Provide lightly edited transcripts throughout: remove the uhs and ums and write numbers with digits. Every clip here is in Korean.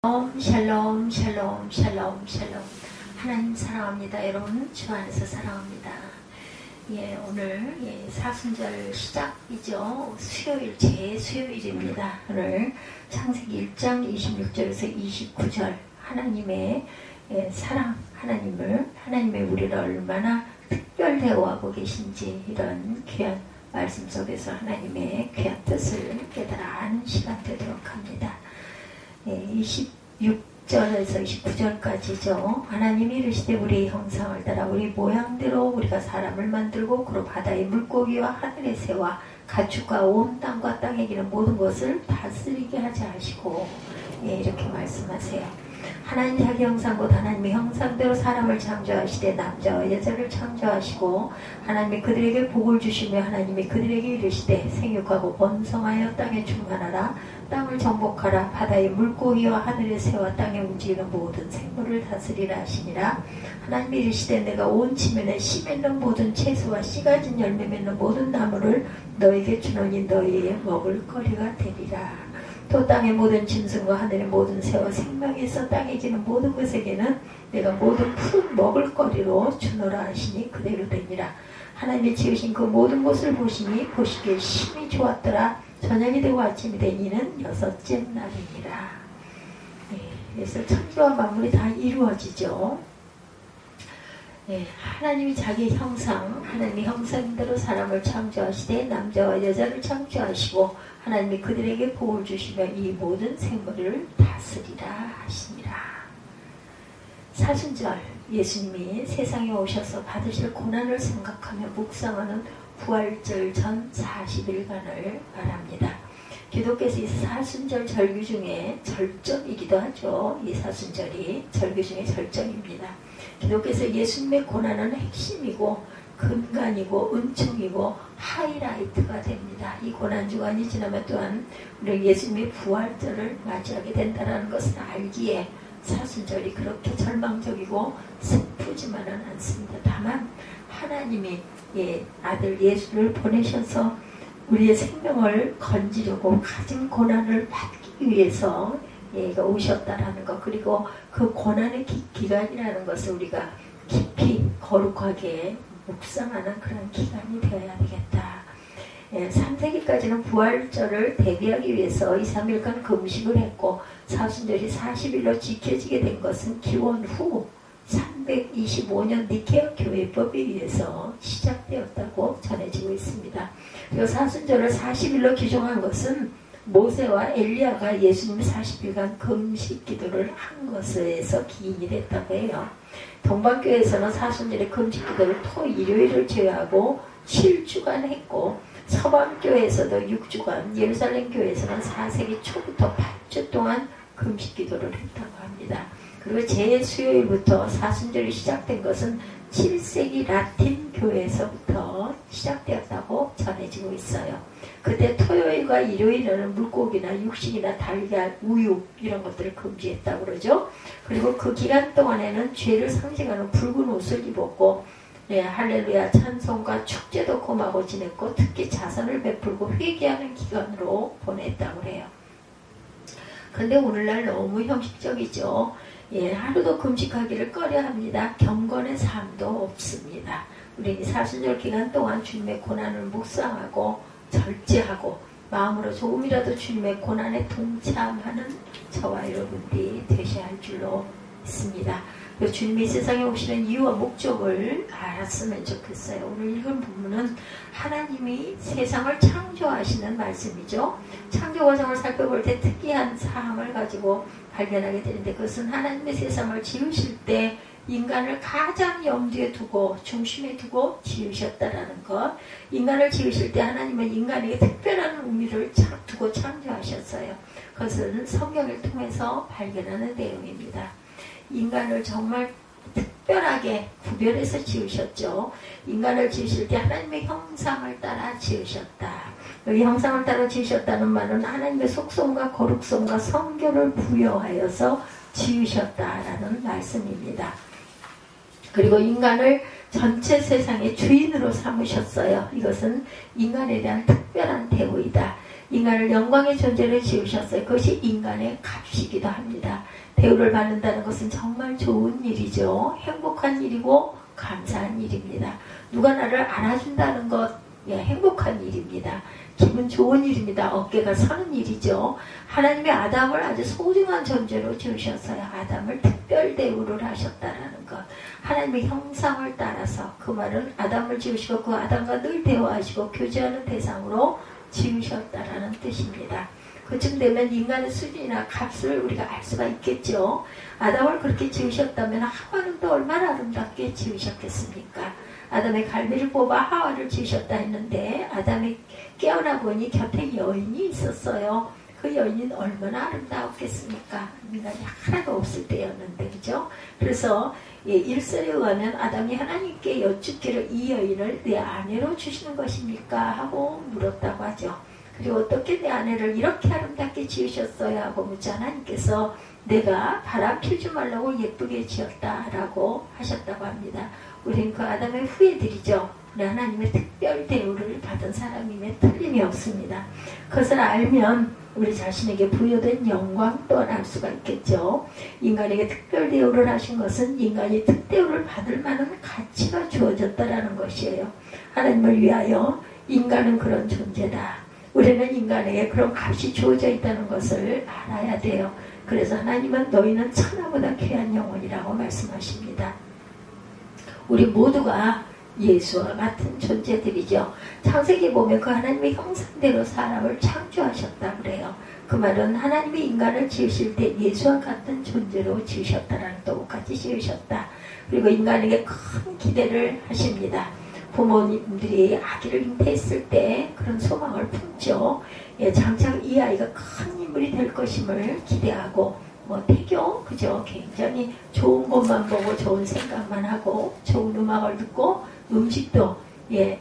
샬롬 샬롬 샬롬 샬롬. 하나님 사랑합니다. 여러분 주 안에서 사랑합니다. 오늘 사순절 시작이죠. 수요일 제수요일입니다. 오늘 창세기 1장 26절에서 29절 하나님의 사랑, 하나님의 우리를 얼마나 특별 대우하고 계신지 이런 귀한 말씀 속에서 하나님의 귀한 뜻을 깨달아 아는 시간 되도록 합니다. 26절에서 29절까지죠. 하나님이 이르시되 우리의 형상을 따라 우리 모양대로 우리가 사람을 만들고 그로 바다의 물고기와 하늘의 새와 가축과 온 땅과 땅에 기는 모든 것을 다스리게 하자 하시고 이렇게 말씀하세요. 하나님 자기 형상 곧 하나님의 형상대로 사람을 창조하시되 남자와 여자를 창조하시고 하나님이 그들에게 복을 주시며 하나님이 그들에게 이르시되 생육하고 번성하여 땅에 충만하라. 땅을 정복하라. 바다의 물고기와 하늘의 새와 땅에 움직이는 모든 생물을 다스리라 하시니라. 하나님이 이르시되 내가 온 지면에 씨 맺는 모든 채소와 씨 가진 열매 맺는 모든 나무를 너에게 주노니 너희의 먹을 거리가 되리라. 또 땅의 모든 짐승과 하늘의 모든 새와 생명이 있어 땅에 기는 모든 것에게는 내가 모든 푸른 먹을 거리로 주노라 하시니 그대로 되니라. 하나님이 지으신 그 모든 것을 보시니 보시기에 심히 좋았더라. 저녁이 되고 아침이 되니는 여섯째 날이니라. 그래서 천지와 만물이 다 이루어지죠. 하나님이 자기 형상, 하나님의 형상대로 사람을 창조하시되 남자와 여자를 창조하시고 하나님이 그들에게 복을 주시며 이 모든 생물을 다스리라 하시니라. 사순절 예수님이 세상에 오셔서 받으실 고난을 생각하며 묵상하는 부활절 전 40일간을 말합니다. 기독교에서 이 사순절 절규 중에 절정이기도 하죠. 이 사순절이 절규 중에 절정입니다. 기독교에서 예수님의 고난은 핵심이고 근간이고 은총이고 하이라이트가 됩니다. 이 고난주간이 지나면 또한 우리 예수님의 부활절을 맞이하게 된다는 것을 알기에 사순절이 그렇게 절망적이고 슬프지만은 않습니다. 다만 하나님이 아들 예수를 보내셔서 우리의 생명을 건지려고 가진 고난을 받기 위해서 오셨다라는 것, 그리고 그 고난의 기간이라는 것을 우리가 깊이 거룩하게 묵상하는 그런 기간이 되어야 되겠다. 3세기까지는 부활절을 대비하기 위해서 2, 3일간 금식을 했고 사순절이 40일로 지켜지게 된 것은 기원 후 325년 니케아 교회법에 의해서 시작되었다고 전해지고 있습니다. 그리고 사순절을 40일로 규정한 것은 모세와 엘리야가 예수님이 40일간 금식 기도를 한 것에서 기인이 됐다고 해요. 동방교회에서는 사순절의 금식 기도를 토, 일요일을 제외하고 7주간 했고 서방교회에서도 6주간, 예루살렘 교회에서는 4세기 초부터 8주 동안 금식 기도를 했다고 합니다. 그리고 제수요일부터 사순절이 시작된 것은 7세기 라틴 교회에서부터 시작되었다고 전해지고 있어요. 그때 토요일과 일요일에는 물고기나 육식이나 달걀, 우유 이런 것들을 금지했다고 그러죠. 그리고 그 기간 동안에는 죄를 상징하는 붉은 옷을 입었고 할렐루야 찬송과 축제도 금하고 지냈고 특히 자선을 베풀고 회개하는 기간으로 보냈다고 해요. 근데 오늘날 너무 형식적이죠. 하루도 금식하기를 꺼려합니다. 경건의 삶도 없습니다. 우리 사순절 기간 동안 주님의 고난을 묵상하고 절제하고 마음으로 조금이라도 주님의 고난에 동참하는 저와 여러분들이 되셔야 할 줄로 믿습니다. 주님이 세상에 오시는 이유와 목적을 알았으면 좋겠어요. 오늘 읽은 부분은 하나님이 세상을 창조하시는 말씀이죠. 창조 과정을 살펴볼 때 특이한 사항을 가지고 발견하게 되는데 그것은 하나님의 세상을 지으실 때 인간을 가장 염두에 두고 중심에 두고 지으셨다라는 것. 인간을 지으실 때 하나님은 인간에게 특별한 의미를 두고 창조하셨어요. 그것은 성경을 통해서 발견하는 내용입니다. 인간을 정말 특별하게 구별해서 지으셨죠. 인간을 지으실 때 하나님의 형상을 따라 지으셨다. 여기 형상을 따라 지으셨다는 말은 하나님의 속성과 거룩성과 성교를 부여하여서 지으셨다라는 말씀입니다. 그리고 인간을 전체 세상의 주인으로 삼으셨어요. 이것은 인간에 대한 특별한 대우이다. 인간을 영광의 존재로 지으셨어요. 그것이 인간의 값이기도 합니다. 대우를 받는다는 것은 정말 좋은 일이죠. 행복한 일이고 감사한 일입니다. 누가 나를 알아준다는 것, 행복한 일입니다. 기분 좋은 일입니다. 어깨가 서는 일이죠. 하나님이 아담을 아주 소중한 존재로 지으셨어요. 아담을 특별 대우를 하셨다라는 것. 하나님의 형상을 따라서, 그 말은 아담을 지으시고 그 아담과 늘 대화하시고 교제하는 대상으로 지으셨다라는 뜻입니다. 그쯤 되면 인간의 수준이나 값을 우리가 알 수가 있겠죠. 아담을 그렇게 지으셨다면 하와는 또 얼마나 아름답게 지으셨겠습니까? 아담의 갈비를 뽑아 하와를 지으셨다 했는데 아담이 깨어나 보니 곁에 여인이 있었어요. 그 여인은 얼마나 아름다웠겠습니까? 인간이 하나도 없을 때였는데, 그죠? 그래서 일설에 의하면 아담이 하나님께 여쭙기를 이 여인을 내 아내로 주시는 것입니까? 하고 물었다고 하죠. 그리고 어떻게 내 아내를 이렇게 아름답게 지으셨어요? 하고 묻자 하나님께서 내가 바람 피우지 말라고 예쁘게 지었다라고 하셨다고 합니다. 우리는 그 아담의 후예들이죠. 하나님의 특별 대우를 받은 사람임에 틀림이 없습니다. 그것을 알면 우리 자신에게 부여된 영광 또한 알 수가 있겠죠. 인간에게 특별 대우를 하신 것은 인간이 특대우를 받을 만한 가치가 주어졌다라는 것이에요. 하나님을 위하여 인간은 그런 존재다. 우리는 인간에게 그런 값이 주어져 있다는 것을 알아야 돼요. 그래서 하나님은 너희는 천하보다 귀한 영혼이라고 말씀하십니다. 우리 모두가 예수와 같은 존재들이죠. 창세기 보면 그 하나님의 형상대로 사람을 창조하셨다 그래요. 그 말은 하나님이 인간을 지으실 때 예수와 같은 존재로 지으셨다라는 똑같이 지으셨다. 그리고 인간에게 큰 기대를 하십니다. 부모님들이 아기를 잉태했을 때 그런 소망을 품죠. 장차 이 아이가 큰 인물이 될 것임을 기대하고 태교, 그죠? 굉장히 좋은 것만 보고 좋은 생각만 하고 좋은 음악을 듣고 음식도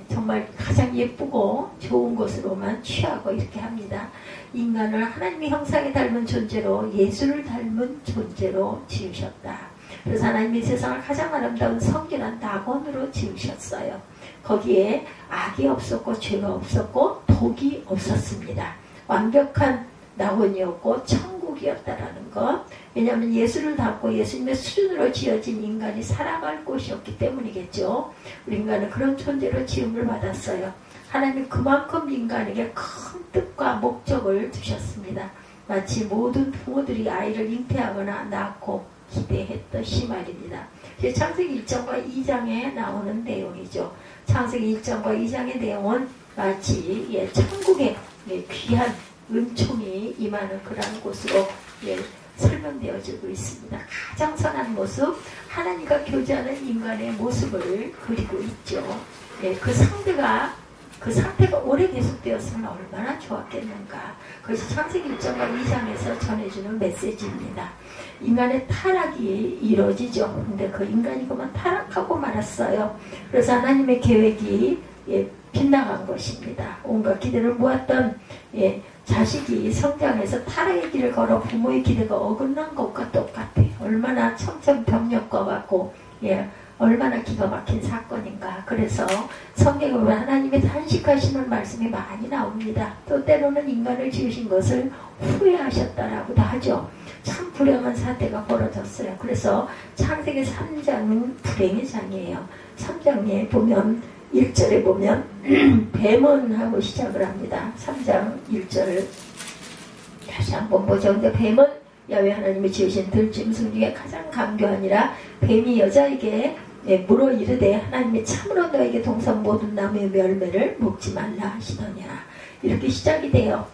정말 가장 예쁘고 좋은 것으로만 취하고 이렇게 합니다. 인간을 하나님의 형상에 닮은 존재로 예수를 닮은 존재로 지으셨다. 그래서 하나님이 세상을 가장 아름다운 성결한 낙원으로 지으셨어요. 거기에 악이 없었고 죄가 없었고 독이 없었습니다. 완벽한 낙원이었고 천국이었다라는 것. 왜냐하면 예수를 닮고 예수님의 수준으로 지어진 인간이 살아갈 곳이었기 때문이겠죠. 우리 인간은 그런 존재로 지음을 받았어요. 하나님이 그만큼 인간에게 큰 뜻과 목적을 두셨습니다. 마치 모든 부모들이 아이를 잉태하거나 낳고 기대했듯이 말입니다. 창세기 1장과 2장에 나오는 내용이죠. 창세기 1장과 2장의 내용은 마치 천국의 귀한 은총이 임하는 그러한 곳으로 설명되어지고 있습니다. 가장 선한 모습, 하나님과 교제하는 인간의 모습을 그리고 있죠. 그 상태가 오래 계속되었으면 얼마나 좋았겠는가. 그것이 창세기 1장과 2장에서 전해주는 메시지입니다. 인간의 타락이 이루어지죠. 근데 그 인간이 그만 타락하고 말았어요. 그래서 하나님의 계획이 빗나간 것입니다. 온갖 기대를 모았던 자식이 성장해서 타락의 길을 걸어 부모의 기대가 어긋난 것과 똑같아요. 얼마나 청천벽력과 같고 얼마나 기가 막힌 사건인가. 그래서 성경에 보면 하나님의 단식하시는 말씀이 많이 나옵니다. 또 때로는 인간을 지으신 것을 후회하셨다라고도 하죠. 참 불행한 사태가 벌어졌어요. 그래서 창세기 3장은 불행의 장이에요. 3장에 보면 1절에 보면 뱀은 하고 시작을 합니다. 3장 1절을 다시 한번 보죠. 근데 뱀은 야훼 하나님이 지으신 들짐승 중에 가장 강교하니라. 뱀이 여자에게 물어 이르되 하나님이 참으로 너에게 동산 모든 나무의 열매를 먹지 말라 하시더냐. 이렇게 시작이 돼요.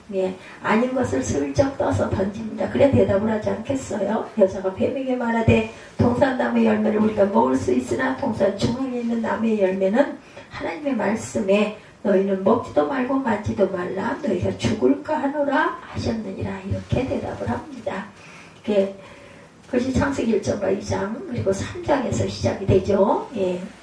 아닌 것을 슬쩍 떠서 던집니다. 그래 대답을 하지 않겠어요. 여자가 뱀에게 말하되 동산 나무의 열매를 우리가 먹을 수 있으나 동산 중앙에 있는 나무의 열매는 하나님의 말씀에 너희는 먹지도 말고 만지도 말라 너희가 죽을까 하노라 하셨느니라. 이렇게 대답을 합니다. 그것이 창세기 1장과 2장 그리고 3장에서 시작이 되죠.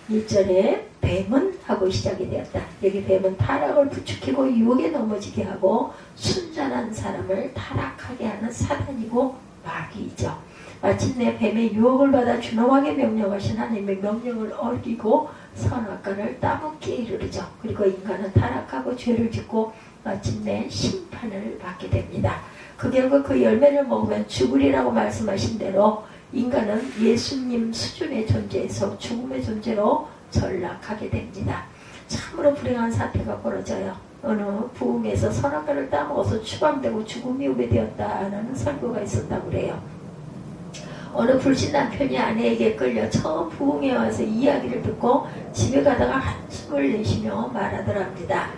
1절에 뱀은 하고 시작이 되었다. 여기 뱀은 타락을 부추기고 유혹에 넘어지게 하고 순전한 사람을 타락하게 하는 사단이고 마귀이죠. 마침내 뱀의 유혹을 받아 준엄하게 명령하신 하나님의 명령을 어기고 선악과를 따먹기에 이르르죠. 그리고 인간은 타락하고 죄를 짓고 마침내 심판을 받게 됩니다. 그 결과 그 열매를 먹으면 죽으리라고 말씀하신 대로 인간은 예수님 수준의 존재에서 죽음의 존재로 전락하게 됩니다. 참으로 불행한 사태가 벌어져요. 어느 부흥에서 선악과를 따먹어서 추방되고 죽음이 오게 되었다라는 설교가 있었다고 그래요. 어느 불신 남편이 아내에게 끌려 처음 부흥에 와서 이야기를 듣고 집에 가다가 한숨을 내쉬며 말하더랍니다.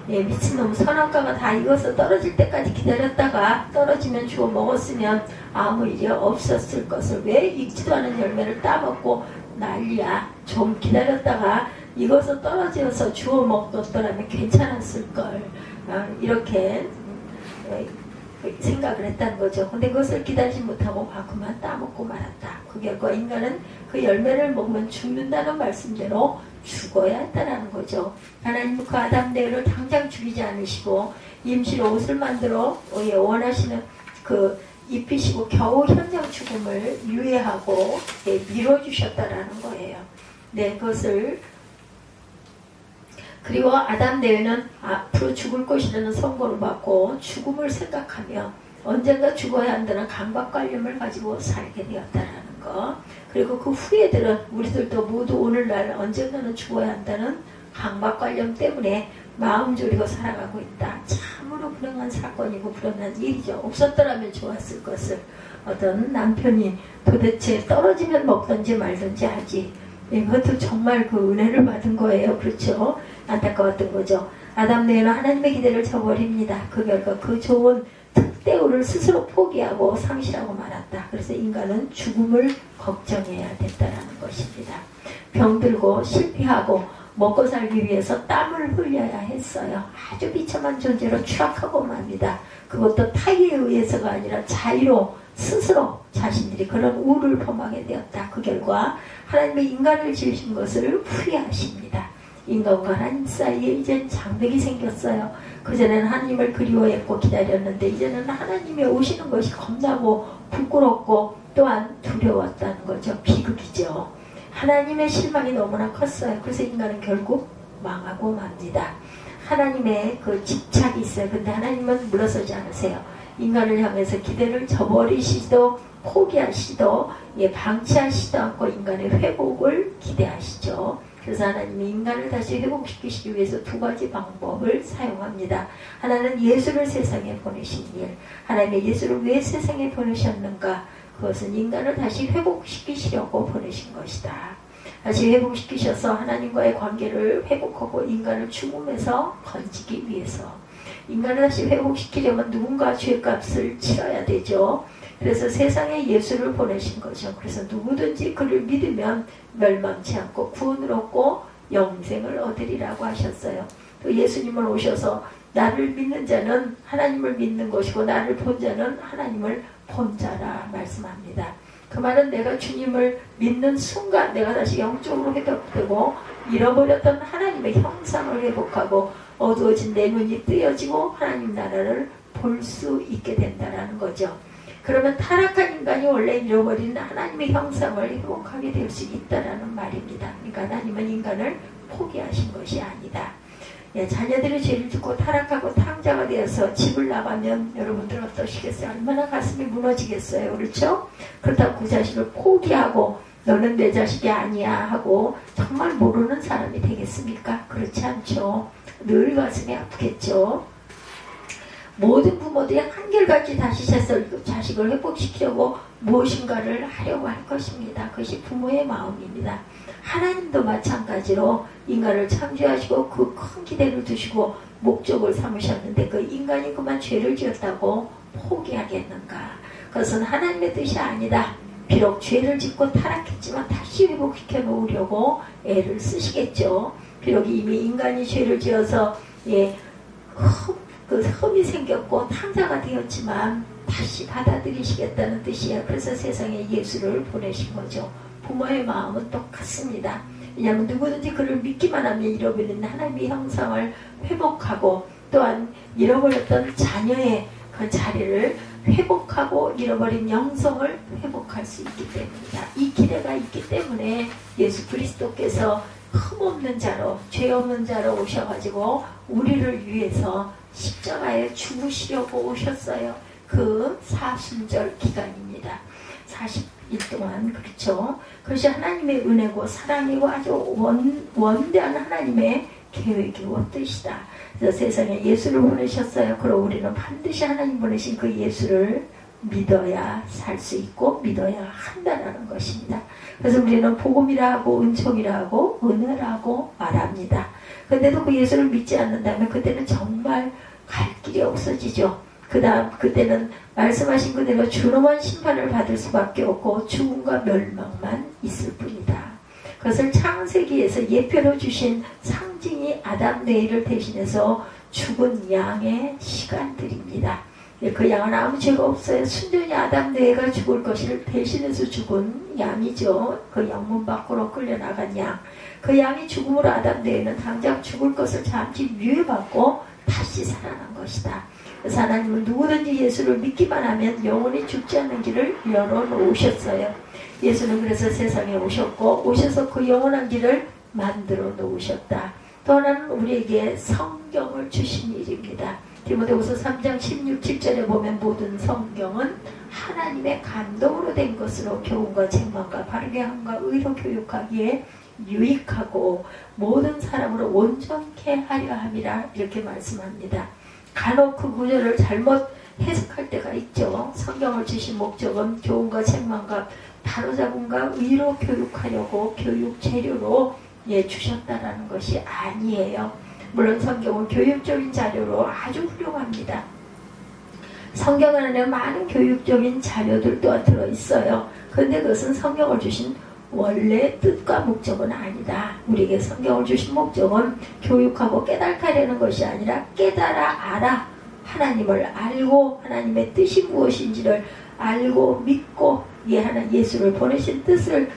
미친놈, 선악과가 다 익어서 떨어질 때까지 기다렸다가 떨어지면 주워 먹었으면 아무 일이 없었을 것을 왜 익지도 않은 열매를 따먹고 난리야. 좀 기다렸다가 익어서 떨어져서 주워 먹었더라면 괜찮았을걸. 이렇게 생각을 했다는 거죠. 근데 그것을 기다리지 못하고 그만 따먹고 말았다. 그 결과 인간은 그 열매를 먹으면 죽는다는 말씀대로 죽어야 했다는 거죠. 하나님은 그 아담 뇌를 당장 죽이지 않으시고 임시로 옷을 만들어 원하시는 그 입히시고 겨우 현장 죽음을 유예하고 미뤄주셨다라는 거예요. 네, 그것을 그리고 아담 뇌는 앞으로 죽을 것이라는 선고를 받고 죽음을 생각하며 언젠가 죽어야 한다는 강박관념을 가지고 살게 되었다라는 거. 그리고 그 후예들은 우리들도 모두 오늘날 언젠가는 죽어야 한다는 강박관념 때문에 마음 졸이고 살아가고 있다. 참으로 불행한 사건이고 불행한 일이죠. 없었더라면 좋았을 것을. 어떤 남편이 도대체 떨어지면 먹든지 말든지 하지. 이것도 정말 그 은혜를 받은 거예요. 그렇죠? 안타까웠던 거죠. 아담 뇌는 하나님의 기대를 저버립니다. 그 결과 그 좋은 특대우를 스스로 포기하고 상실하고 말았다. 그래서 인간은 죽음을 걱정해야 됐다라는 것입니다. 병들고 실패하고 먹고 살기 위해서 땀을 흘려야 했어요. 아주 비참한 존재로 추락하고 맙니다. 그것도 타의에 의해서가 아니라 자의로 스스로 자신들이 그런 우를 범하게 되었다. 그 결과 하나님의 인간을 지으신 것을 후회하십니다. 인간과 하나님 사이에 이젠 장벽이 생겼어요. 그전에는 하나님을 그리워했고 기다렸는데 이제는 하나님이 오시는 것이 겁나고 부끄럽고 또한 두려웠다는 거죠. 비극이죠. 하나님의 실망이 너무나 컸어요. 그래서 인간은 결국 망하고 맙니다. 하나님의 그 집착이 있어요. 근데 하나님은 물러서지 않으세요. 인간을 향해서 기대를 저버리시도 포기하시도 방치하시도 않고 인간의 회복을 기대하시죠. 그래서 하나님이 인간을 다시 회복시키시기 위해서 두 가지 방법을 사용합니다. 하나는 예수를 세상에 보내신 일. 하나님의 예수를 왜 세상에 보내셨는가? 그것은 인간을 다시 회복시키시려고 보내신 것이다. 다시 회복시키셔서 하나님과의 관계를 회복하고 인간을 죽음에서 건지기 위해서. 인간을 다시 회복시키려면 누군가 죄값을 치러야 되죠. 그래서 세상에 예수를 보내신 거죠. 그래서 누구든지 그를 믿으면 멸망치 않고 구원을 얻고 영생을 얻으리라고 하셨어요. 또 예수님을 오셔서 나를 믿는 자는 하나님을 믿는 것이고 나를 본 자는 하나님을 본 자라 말씀합니다. 그 말은 내가 주님을 믿는 순간 내가 다시 영적으로 회복되고 잃어버렸던 하나님의 형상을 회복하고 어두워진 내 눈이 뜨여지고 하나님 나라를 볼 수 있게 된다는 거죠. 그러면 타락한 인간이 원래 잃어버린 하나님의 형상을 회복하게 될 수 있다는 말입니다. 그러니까 하나님은 인간을 포기하신 것이 아니다. 자녀들이 죄를 짓고 타락하고 탕자가 되어서 집을 나가면 여러분들 어떠시겠어요? 얼마나 가슴이 무너지겠어요? 그렇죠? 그렇다고 그 자식을 포기하고 너는 내 자식이 아니야 하고 정말 모르는 사람이 되겠습니까? 그렇지 않죠. 늘 가슴이 아프겠죠. 모든 부모들이 한결같이 다시 자식을 회복시키려고 무엇인가를 하려고 할 것입니다. 그것이 부모의 마음입니다. 하나님도 마찬가지로 인간을 창조하시고 그 큰 기대를 두시고 목적을 삼으셨는데 그 인간이 그만 죄를 지었다고 포기하겠는가? 그것은 하나님의 뜻이 아니다. 비록 죄를 짓고 타락했지만 다시 회복시켜 놓으려고 애를 쓰시겠죠. 비록 이미 인간이 죄를 지어서 흠이 생겼고 탕자가 되었지만 다시 받아들이시겠다는 뜻이에요. 그래서 세상에 예수를 보내신 거죠. 부모의 마음은 똑같습니다. 왜냐하면 누구든지 그를 믿기만 하면 잃어버린 하나님의 형상을 회복하고 또한 잃어버렸던 자녀의 그 자리를 회복하고 잃어버린 영성을 회복할 수 있기 때문이다. 이 기대가 있기 때문에 예수 그리스도께서 흠없는 자로 죄 없는 자로 오셔가지고 우리를 위해서 십자가에 죽으시려고 오셨어요. 그 사순절 기간입니다. 40일 동안. 그렇죠. 그것이 하나님의 은혜고 사랑이고 아주 원대한 하나님의 계획이고 뜻이다. 그래서 세상에 예수를 보내셨어요. 그럼 우리는 반드시 하나님 보내신 그 예수를 믿어야 살 수 있고 믿어야 한다는 것입니다. 그래서 우리는 복음이라 하고 은총이라 하고 은혜라고 말합니다. 그런데도 그 예수를 믿지 않는다면 그때는 정말 갈 길이 없어지죠. 그때는 말씀하신 그대로 준엄한 심판을 받을 수밖에 없고 죽음과 멸망만 있을 뿐이다. 그것을 창세기에서 예표로 주신 상징이 아담 네일을 대신해서 죽은 양의 시간들입니다. 그 양은 아무 죄가 없어요. 순전히 아담 네가 죽을 것을 대신해서 죽은 양이죠. 그 영문 밖으로 끌려나간 양. 그 양이 죽음으로 아담 네는 당장 죽을 것을 잠시 유예받고 다시 살아난 것이다. 그래서 하나님은 누구든지 예수를 믿기만 하면 영원히 죽지 않는 길을 열어놓으셨어요. 예수는 그래서 세상에 오셨고 오셔서 그 영원한 길을 만들어 놓으셨다. 또 하나는 우리에게 성경을 주신 일입니다. 디모데후서 3장 16, 17절에 보면 모든 성경은 하나님의 감동으로 된 것으로 교훈과 책망과 바르게 함과 의로 교육하기에 유익하고 모든 사람으로 온전케 하려 함이라 이렇게 말씀합니다. 간혹 그 구절을 잘못 해석할 때가 있죠. 성경을 주신 목적은 교훈과 책망과 바로잡음과 의로 교육하려고 교육 재료로 주셨다라는 것이 아니에요. 물론 성경은 교육적인 자료로 아주 훌륭합니다. 성경 안에 많은 교육적인 자료들 또한 들어있어요. 그런데 그것은 성경을 주신 원래 뜻과 목적은 아니다. 우리에게 성경을 주신 목적은 교육하고 깨닫게 하려는 것이 아니라 깨달아 알아. 하나님을 알고 하나님의 뜻이 무엇인지를 알고 믿고 예수를 보내신 뜻을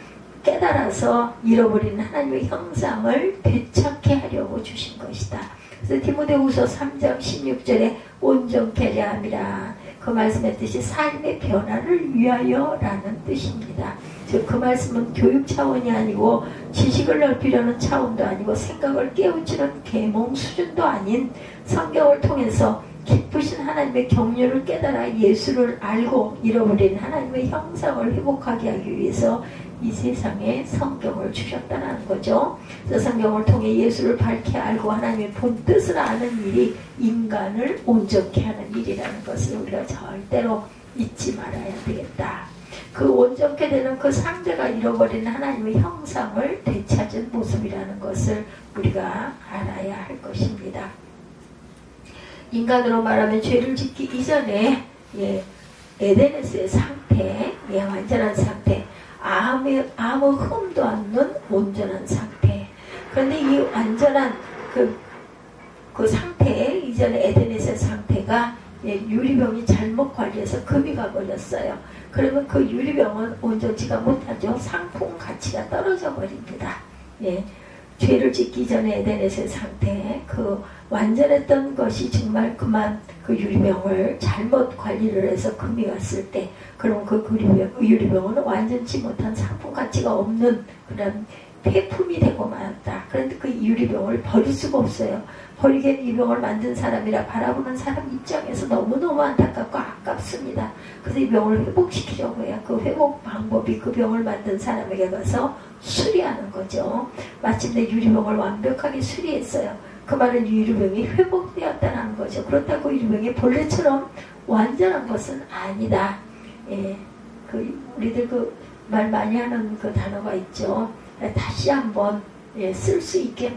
깨달아서 잃어버린 하나님의 형상을 되찾게 하려고 주신 것이다. 그래서 디모데후서 3장 16절에 온전케 하려 함이라. 그 말씀의 뜻이 삶의 변화를 위하여 라는 뜻입니다. 즉 그 말씀은 교육 차원이 아니고 지식을 넓히려는 차원도 아니고 생각을 깨우치는 계몽 수준도 아닌 성경을 통해서 기쁘신 하나님의 경륜을 깨달아 예수를 알고 잃어버린 하나님의 형상을 회복하게 하기 위해서 이 세상에 성경을 주셨다는 거죠. 그래서 성경을 통해 예수를 밝게 알고 하나님의 본 뜻을 아는 일이 인간을 온전케 하는 일이라는 것을 우리가 절대로 잊지 말아야 되겠다. 그 온전케 되는 그 상대가 잃어버린 하나님의 형상을 되찾은 모습이라는 것을 우리가 알아야 할 것입니다. 인간으로 말하면 죄를 짓기 이전에 에덴에서의 상태, 완전한 상태, 아무 흠도 없는 온전한 상태. 그런데 이 완전한 그 상태, 이전에 에덴에서의 상태가 유리병이 잘못 관리해서 금이가 걸렸어요. 그러면 그 유리병은 온전치가 못하죠. 상품 가치가 떨어져 버립니다. 죄를 짓기 전에 에덴에서의 상태, 그 완전했던 것이 정말 그만 그 유리병을 잘못 관리를 해서 금이 왔을 때, 그럼 그 유리병은 완전치 못한 상품 가치가 없는 그런 폐품이 되고 말았다. 그런데 그 유리병을 버릴 수가 없어요. 버리기엔 이 병을 만든 사람이라 바라보는 사람 입장에서 너무너무 안타깝고 아깝습니다. 그래서 이 병을 회복시키려고 해요. 그 회복 방법이 그 병을 만든 사람에게 가서 수리하는 거죠. 마침내 유리병을 완벽하게 수리했어요. 그 말은 유리병이 회복되었다는 거죠. 그렇다고 유리병이 본래처럼 완전한 것은 아니다. 우리들 말 많이 하는 그 단어가 있죠. 다시 한번 쓸 수 있게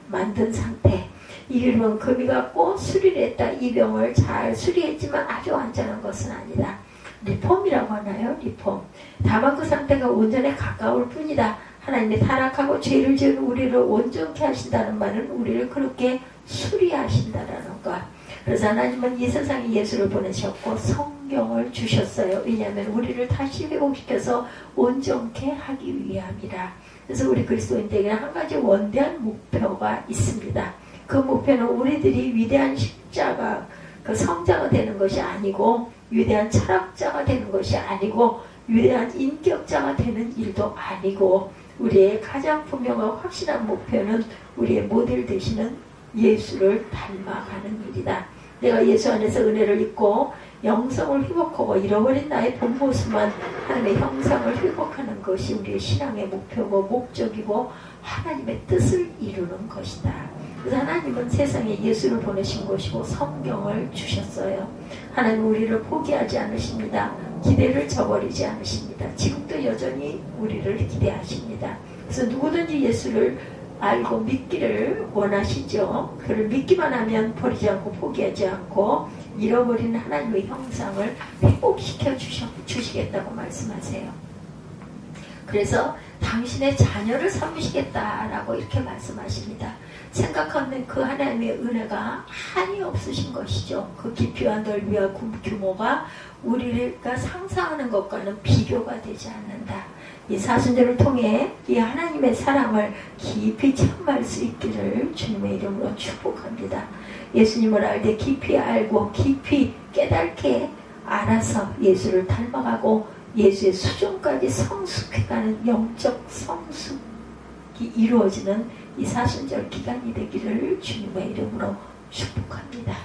만든 상태. 이 유리병은 금이 갖고 수리를 했다. 이 병을 잘 수리했지만 아주 완전한 것은 아니다. 리폼이라고 하나요? 리폼. 다만 그 상태가 온전에 가까울 뿐이다. 하나님이 타락하고 죄를 지은 우리를 온전케 하신다는 말은 우리를 그렇게 수리하신다라는 것. 그래서 하나님은 이 세상에 예수를 보내셨고 성경을 주셨어요. 왜냐하면 우리를 다시 회복시켜서 온전케 하기 위함이라. 그래서 우리 그리스도인들에게는 한 가지 원대한 목표가 있습니다. 그 목표는 우리들이 위대한 십자가, 그 성자가 되는 것이 아니고 위대한 철학자가 되는 것이 아니고 위대한 인격자가 되는 일도 아니고 우리의 가장 분명하고 확실한 목표는 우리의 모델 되시는 예수를 닮아가는 일이다. 내가 예수 안에서 은혜를 입고 영성을 회복하고 잃어버린 나의 본 모습만 하나님의 형상을 회복하는 것이 우리의 신앙의 목표고 목적이고 하나님의 뜻을 이루는 것이다. 그래서 하나님은 세상에 예수를 보내신 것이고 성경을 주셨어요. 하나님 우리를 포기하지 않으십니다. 기대를 저버리지 않으십니다. 지금도 여전히 우리를 기대하십니다. 그래서 누구든지 예수를 알고 믿기를 원하시죠. 그를 믿기만 하면 버리지 않고 포기하지 않고 잃어버린 하나님의 형상을 회복시켜 주시겠다고 말씀하세요. 그래서 당신의 자녀를 삼으시겠다라고 이렇게 말씀하십니다. 생각하는 그 하나님의 은혜가 한이 없으신 것이죠. 그 깊이와 넓이와 규모가 우리가 상상하는 것과는 비교가 되지 않는다. 이 사순절을 통해 이 하나님의 사랑을 깊이 체험할 수 있기를 주님의 이름으로 축복합니다. 예수님을 알 때 깊이 알고 깊이 깨닫게 알아서 예수를 닮아가고 예수의 수준까지 성숙해가는 영적 성숙이 이루어지는 이 사순절 기간이 되기를 주님의 이름으로 축복합니다.